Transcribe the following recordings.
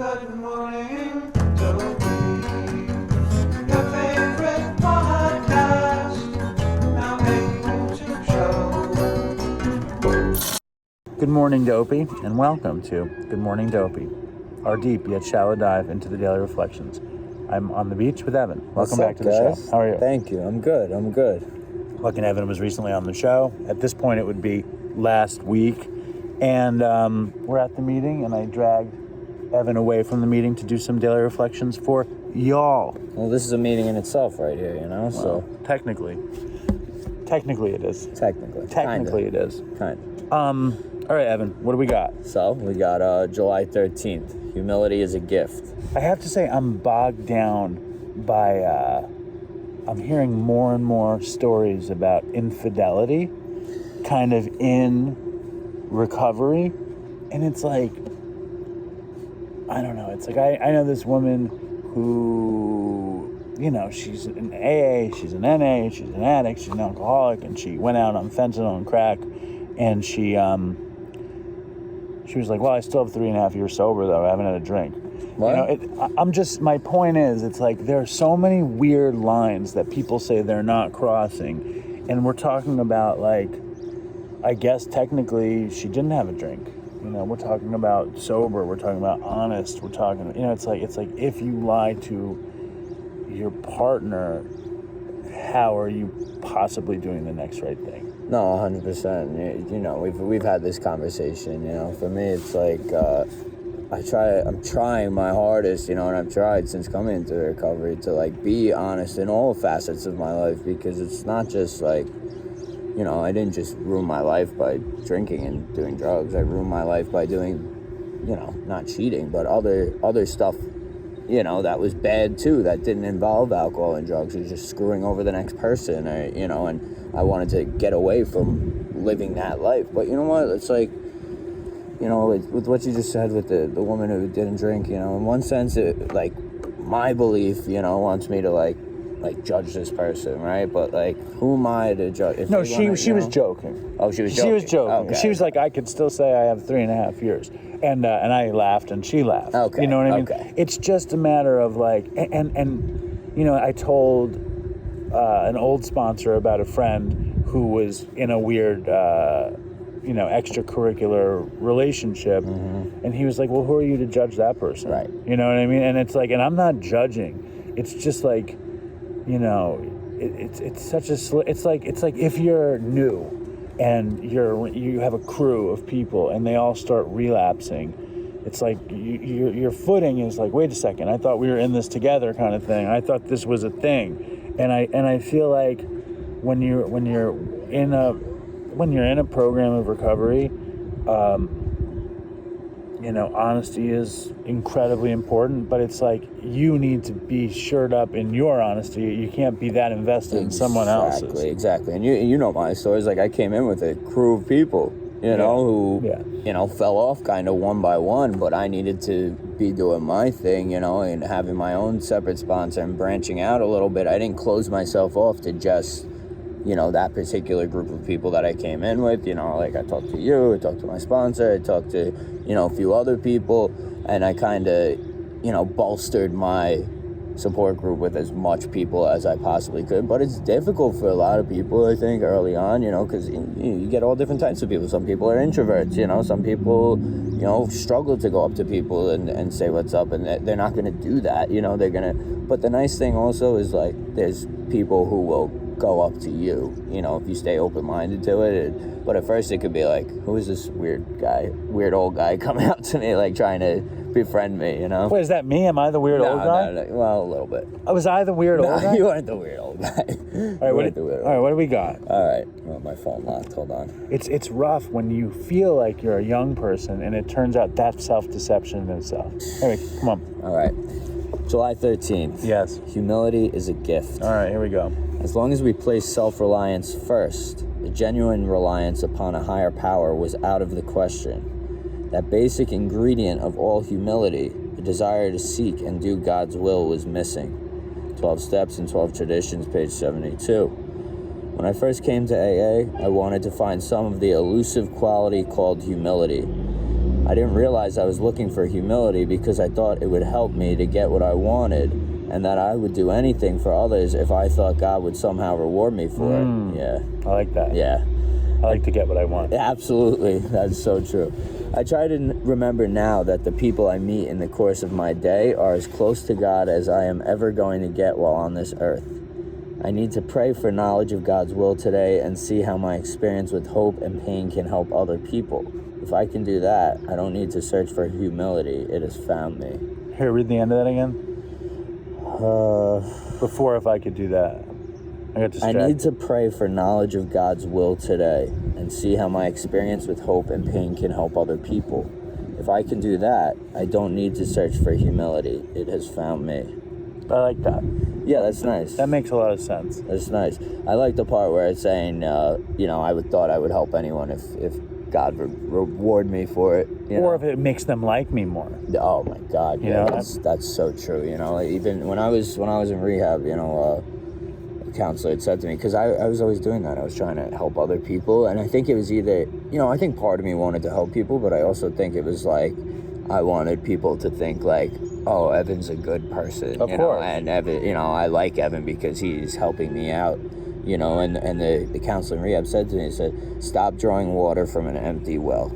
Good morning, Dopey. Your favorite podcast. Now a YouTube show. Good morning, Dopey, and welcome to Good Morning, Dopey, our deep yet shallow dive into the daily reflections. I'm on the beach with Evan. Welcome back to the show. How are you? Thank you. I'm good. Look, and Evan was recently on the show. At this point, it would be last week. And we're at the meeting, and I dragged Evan away from the meeting to do some daily reflections for y'all. Well, this is a meeting in itself right here, you know, Well, so... Technically it is. Technically it is. Kind of. All right, Evan, what do we got? So, we got July 13th. Humility is a gift. I have to say I'm bogged down by, I'm hearing more and more stories about infidelity kind of in recovery. And it's like, I don't know. It's like, I know this woman who, you know, she's an AA, she's an NA, she's an addict, she's an alcoholic, and she went out on fentanyl and crack, and she was like, well, I still have 3.5 years sober, though. I haven't had a drink. What? You know, my point is, it's like there are so many weird lines that people say they're not crossing. And we're talking about, like, I guess technically she didn't have a drink. You know, we're talking about sober, we're talking about honest, we're talking, you know, it's like if you lie to your partner, how are you possibly doing the next right thing? No, 100%. You know, we've had this conversation, you know. For me, it's like, I'm trying my hardest, you know, and I've tried since coming into recovery to, like, be honest in all facets of my life, because it's not just, like, you know, I didn't just ruin my life by drinking and doing drugs. I ruined my life by doing, you know, not cheating, but other stuff, you know, that was bad too, that didn't involve alcohol and drugs. It was just screwing over the next person, or, you know, and I wanted to get away from living that life. But you know what? It's like, you know, with what you just said with the woman who didn't drink, you know, in one sense, it, like, my belief, you know, wants me to, like judge this person, right? But, like, who am I to judge? No, she was joking. Oh, she was joking? She was joking. Okay. She was like, I could still say I have 3.5 years. And I laughed and she laughed. Okay. You know what I mean? Okay. It's just a matter of, like, and you know, I told an old sponsor about a friend who was in a weird, you know, extracurricular relationship. Mm-hmm. And he was like, well, who are you to judge that person? Right. You know what I mean? And it's like, and I'm not judging. It's just like, you know, it's such a it's like if you're new and you have a crew of people and they all start relapsing, it's like your footing is like, wait a second, I thought we were in this together, kind of thing. I thought this was a thing, and I feel like when you're in a program of recovery, you know, honesty is incredibly important, but it's like you need to be shored up in your honesty. You can't be that invested in someone else's. Exactly. And you know my stories. Like, I came in with a crew of people, you know, who, you know, fell off kind of one by one, but I needed to be doing my thing, you know, and having my own separate sponsor and branching out a little bit. I didn't close myself off to just, you know, that particular group of people that I came in with. You know, like, I talked to you, I talked to my sponsor, I talked to, you know, a few other people, and I kind of, you know, bolstered my support group with as much people as I possibly could. But it's difficult for a lot of people, I think, early on, you know, because you get all different types of people. Some people are introverts, you know, some people, you know, struggle to go up to people and say what's up, and they're not going to do that, you know, they're going to. But the nice thing also is, like, there's people who will go up to you, you know, if you stay open-minded to it. But at first it could be like, who is this weird old guy coming up to me, like, trying to befriend me, you know? Wait, is that me? Am I the weird old guy? No, well, a little bit. Was I the weird old guy? You weren't the weird old guy. All right, what do we got? All right, well, my phone locked, hold on. It's rough when you feel like you're a young person and it turns out that's self-deception in itself. Anyway, come on. All right, July 13th. Yes. Humility is a gift. All right, here we go. As long as we place self-reliance first, the genuine reliance upon a higher power was out of the question. That basic ingredient of all humility, the desire to seek and do God's will, was missing. 12 Steps and 12 Traditions, page 72. When I first came to AA, I wanted to find some of the elusive quality called humility. I didn't realize I was looking for humility because I thought it would help me to get what I wanted, and that I would do anything for others if I thought God would somehow reward me for it. Yeah. I like that. Yeah. I like to get what I want. Absolutely. That's so true. I try to remember now that the people I meet in the course of my day are as close to God as I am ever going to get while on this earth. I need to pray for knowledge of God's will today and see how my experience with hope and pain can help other people. If I can do that, I don't need to search for humility. It has found me. Here, read the end of that again. Before, if I could do that. I got distracted. I need to pray for knowledge of God's will today and see how my experience with hope and pain can help other people. If I can do that, I don't need to search for humility. It has found me. I like that. Yeah, that's nice. That makes a lot of sense. That's nice. I like the part where it's saying, I thought I would help anyone if God would reward me for it. Or if it makes them like me more. Oh my God, yeah, that's so true. Even when I was in rehab, a counselor had said to me, because I was always doing that. I was trying to help other people, and I think it was either, I think part of me wanted to help people, but I also think it was like I wanted people to think like, oh, Evan's a good person, of course. And Evan, I like Evan because he's helping me out. And the counselor in rehab said to me, he said, stop drawing water from an empty well.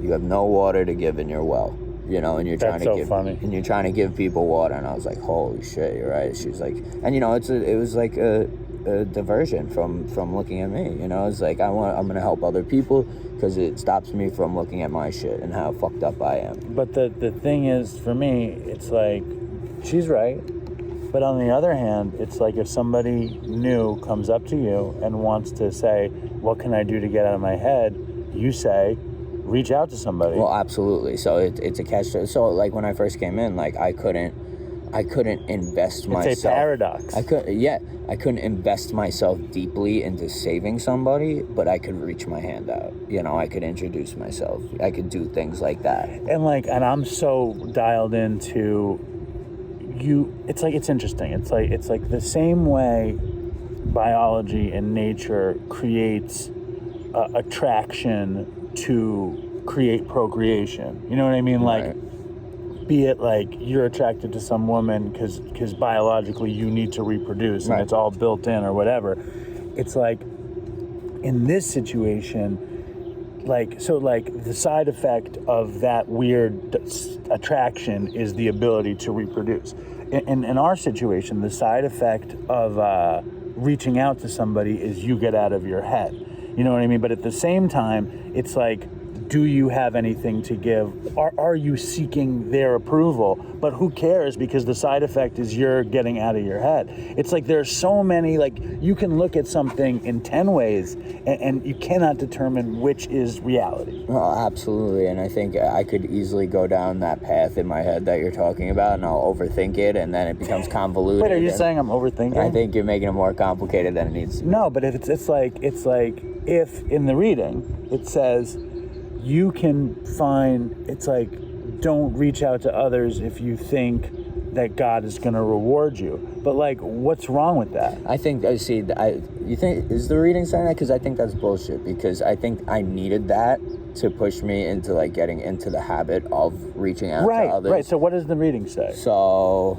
You have no water to give in your well, and you're trying and you're trying to give people water. And I was like, holy shit, you're right. She was like, and it was like a diversion from looking at me. It's like I'm gonna help other people because it stops me from looking at my shit and how fucked up I am. But the thing is, for me, it's like, she's right. But on the other hand, it's like if somebody new comes up to you and wants to say, what can I do to get out of my head? You say, reach out to somebody. Well, absolutely. So it's a catch. So like when I first came in, like I couldn't invest myself. It's a paradox. I couldn't invest myself deeply into saving somebody, but I could reach my hand out. I could introduce myself. I could do things like that. And I'm so dialed into you. It's like, it's interesting. It's like the same way biology and nature creates attraction to create procreation. You know what I mean? Right. Like, be it like you're attracted to some woman because biologically you need to reproduce, and it's all built in or whatever. It's like in this situation, like the side effect of that weird attraction is the ability to reproduce. In our situation, the side effect of reaching out to somebody is you get out of your head. You know what I mean? But at the same time, it's like, do you have anything to give? Are you seeking their approval? But who cares, because the side effect is you're getting out of your head. It's like there's so many, like you can look at something in 10 ways and you cannot determine which is reality. Well, absolutely. And I think I could easily go down that path in my head that you're talking about, and I'll overthink it, and then it becomes convoluted. Wait, are you saying I'm overthinking? I think you're making it more complicated than it needs to be. No, but if it's like if in the reading it says you can find, it's like, don't reach out to others if you think that God is going to reward you. But like, what's wrong with that? I think, you think, is the reading saying that? Because I think that's bullshit, because I think I needed that to push me into like getting into the habit of reaching out to others. Right. So what does the reading say? So,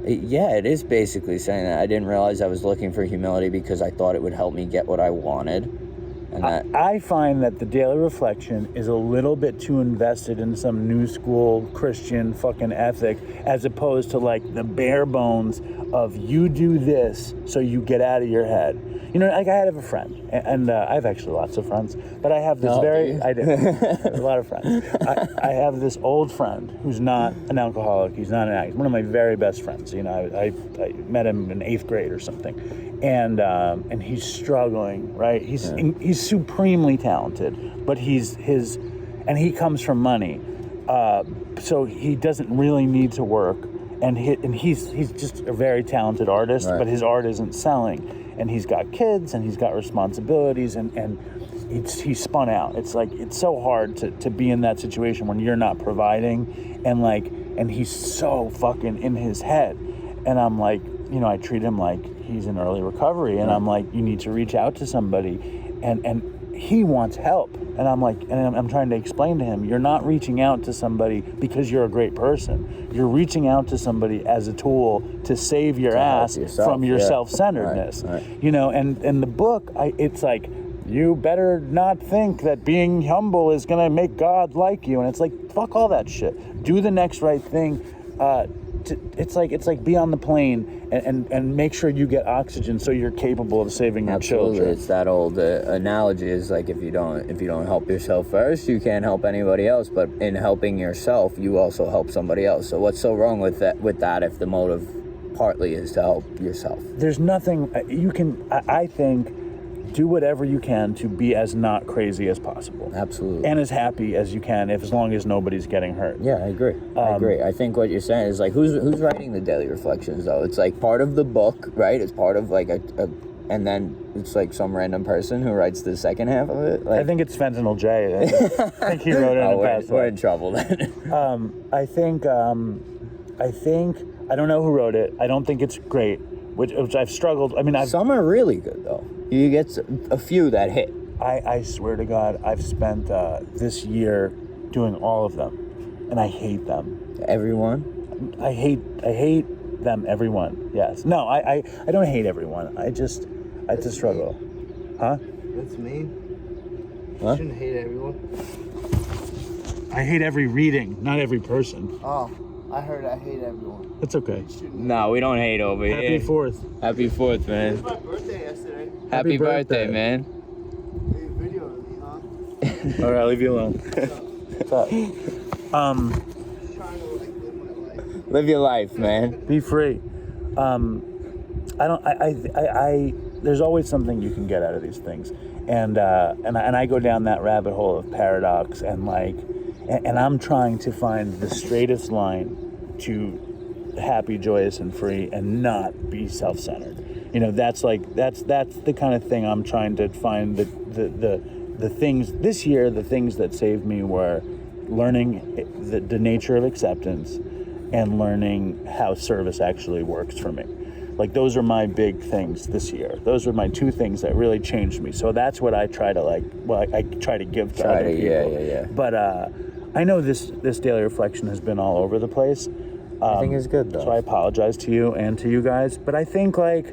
yeah, it is basically saying that I didn't realize I was looking for humility because I thought it would help me get what I wanted. And I find that the daily reflection is a little bit too invested in some new school Christian fucking ethic, as opposed to like the bare bones of you do this so you get out of your head. Like I have a friend, and I have actually lots of friends, but I have this I do. A lot of friends. I have this old friend who's not an alcoholic. He's not an addict. One of my very best friends. I met him in 8th grade or something, and he's struggling. Right? He's supremely talented, but he comes from money, so he doesn't really need to work, and he's just a very talented artist, but his art isn't selling. And he's got kids, and he's got responsibilities, and he's spun out. It's like, it's so hard to be in that situation when you're not providing, and he's so fucking in his head. And I'm like, I treat him like he's in early recovery, and I'm like, you need to reach out to somebody. And he wants help. And I'm like, and I'm trying to explain to him, you're not reaching out to somebody because you're a great person. You're reaching out to somebody as a tool to save your ass from your self-centeredness. Right. You know, and the book, it's like, you better not think that being humble is going to make God like you. And it's like, fuck all that shit. Do the next right thing. It's like be on the plane and make sure you get oxygen so you're capable of saving your children. It's that old analogy is like, if you don't help yourself first, you can't help anybody else. But in helping yourself, you also help somebody else. So what's so wrong with that if the motive partly is to help yourself? There's nothing you can, I think, do whatever you can to be as not crazy as possible. Absolutely. And as happy as you can, as long as nobody's getting hurt. Yeah, I agree. I think what you're saying is like, who's writing the daily reflections though? It's like part of the book, right? It's part of like and then it's like some random person who writes the second half of it. Like, I think it's Fentanyl J. I think he wrote it in the past. We're in trouble then. I think I don't know who wrote it. I don't think it's great, which I've struggled. I mean, some are really good though. You get a few that hit. I swear to God, I've spent this year doing all of them, and I hate them. Everyone? I hate them. Everyone. Yes. No, I don't hate everyone. I just struggle. Huh? That's mean. Huh? You shouldn't hate everyone. I hate every reading, not every person. Oh, I heard I hate everyone. It's okay. No, we don't hate over here. Happy 4th. Happy 4th, man. It was my birthday yesterday. Happy birthday, man. Hey, video of me, huh? All right, I'll leave you alone. What's up? Just trying to like live my life. Live your life, man. Be free. There's always something you can get out of these things, and I go down that rabbit hole of paradox and I'm trying to find the straightest line to happy, joyous, and free, and not be self-centered. You know, that's the kind of thing I'm trying to find. The things this year, the things that saved me were learning the nature of acceptance and learning how service actually works for me. Like, those are my big things this year. Those are my two things that really changed me. So that's what I try to I try to give to other people. Yeah. But I know this daily reflection has been all over the place. I think it's good though. So I apologize to you and to you guys. But I think it's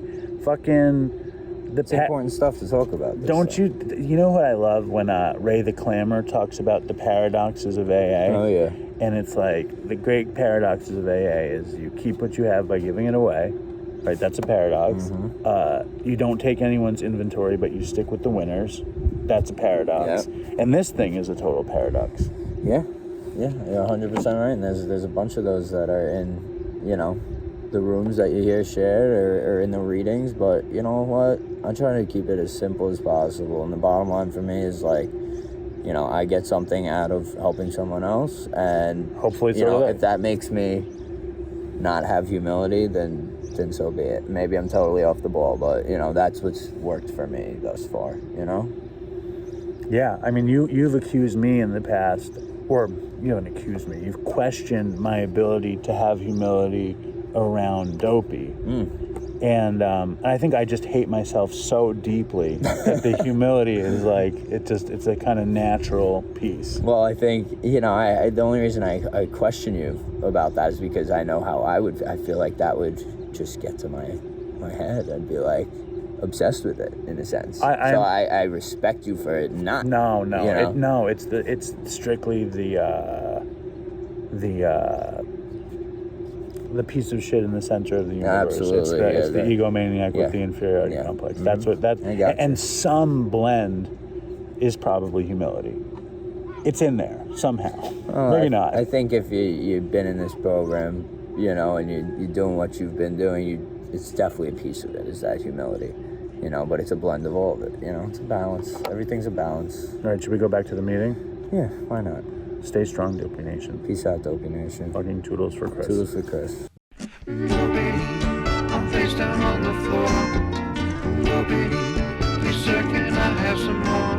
important stuff to talk about. You know what I love when Ray the Clamor talks about the paradoxes of AA? Oh yeah. And it's like, the great paradoxes of AA is you keep what you have by giving it away. Right, that's a paradox. Mm-hmm. You don't take anyone's inventory, but you stick with the winners. That's a paradox. Yep. And this thing is a total paradox. Yeah, you're 100% right. And there's a bunch of those that are in, the rooms that you hear shared or in the readings. But you know what? I try to keep it as simple as possible. And the bottom line for me is like, I get something out of helping someone else, and hopefully, if that makes me not have humility, then so be it. Maybe I'm totally off the ball, but that's what's worked for me thus far. Yeah, I mean, you've accused me in the past, or you haven't accused me. You've questioned my ability to have humility around Dopey, and I think I just hate myself so deeply that the humility is like it's a kind of natural piece. Well, I think the only reason I question you about that is because I know how I feel like that would just get to my head. I'd be like obsessed with it in a sense. I respect you for it not. No. It's strictly the piece of shit in the center of the universe. Absolutely. It's the egomaniac with the inferiority complex. Mm-hmm. And some blend is probably humility. It's in there somehow. Maybe not. I think if you've been in this program, and you're doing what you've been doing, it's definitely a piece of it, is that humility. But it's a blend of all of it. It's a balance. Everything's a balance. All right, should we go back to the meeting? Yeah, why not? Stay strong, Dopey Nation. Peace out, Dopey Nation. Fucking toodles for Chris. Toodles for Chris. Dopey, I'm face down on the floor. Dopey, please sir, can I have some more?